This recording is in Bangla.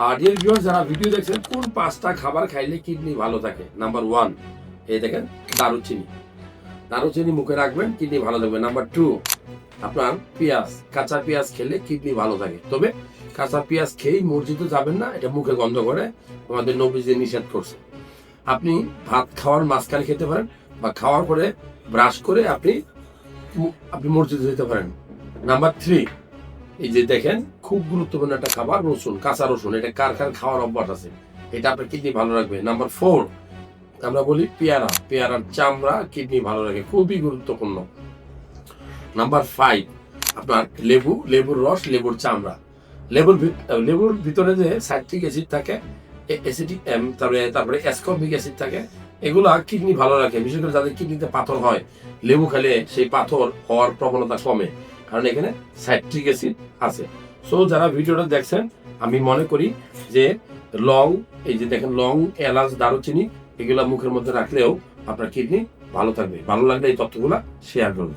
আর ডিয়ার ভিউয়ার্স, যারা ভিডিও দেখছেন কোন 5টা খাবার খাইলে কিডনি ভালো থাকে। নাম্বার 1, এই দেখেন দারুচিনি। দারুচিনি মুখে রাখবেন, কিডনি ভালো থাকবে। নাম্বার 2, আপনার পেঁয়াজ, কাঁচা পেঁয়াজ খেলে কিডনি ভালো থাকে। তবে কাঁচা পেঁয়াজ খেয়েই মসজিদে যাবেন না, এটা মুখে গন্ধ করে, আমাদের নবীজি নিষেধ করছে। আপনি ভাত খাওয়ার মাঝখানে খেতে পারেন, বা খাওয়ার পরে ব্রাশ করে আপনি মসজিদে যেতে পারেন। নাম্বার 3, এই যে দেখেন খুব গুরুত্বপূর্ণ একটা খাবার, রসুন, কাঁচা রসুন। এটা কার কার খাওয়ার অভ্যাস আছে, এটা আপনার কিডনি ভালো রাখবে। নাম্বার 4, আমরা বলি পেয়ারা, পেয়ারার চামড়া কিডনি ভালো রাখে, খুবই গুরুত্বপূর্ণ। নাম্বার 5, আপনার লেবু, লেবুর রস, লেবুর চামড়া। লেবুর ভিতরে যে সাইট্রিক অ্যাসিড থাকে, অ্যাসিডিক, তারপরে অ্যাসকর্বিক অ্যাসিড থাকে, এগুলো কিডনি ভালো রাখে। বিশেষ করে যাদের কিডনিতে পাথর হয়, লেবু খেলে সেই পাথর হওয়ার প্রবণতা কমে, কারণ এখানে সাইট্রিক অ্যাসিড আছে। সো যারা ভিডিওটা দেখছেন, আমি মনে করি যে লং, এই যে দেখেন লং, এলাচ, দারুচিনি, এগুলা মুখের মধ্যে রাখলেও আপনার কিডনি ভালো থাকবে। ভালো লাগলে এই তথ্যগুলা শেয়ার করুন।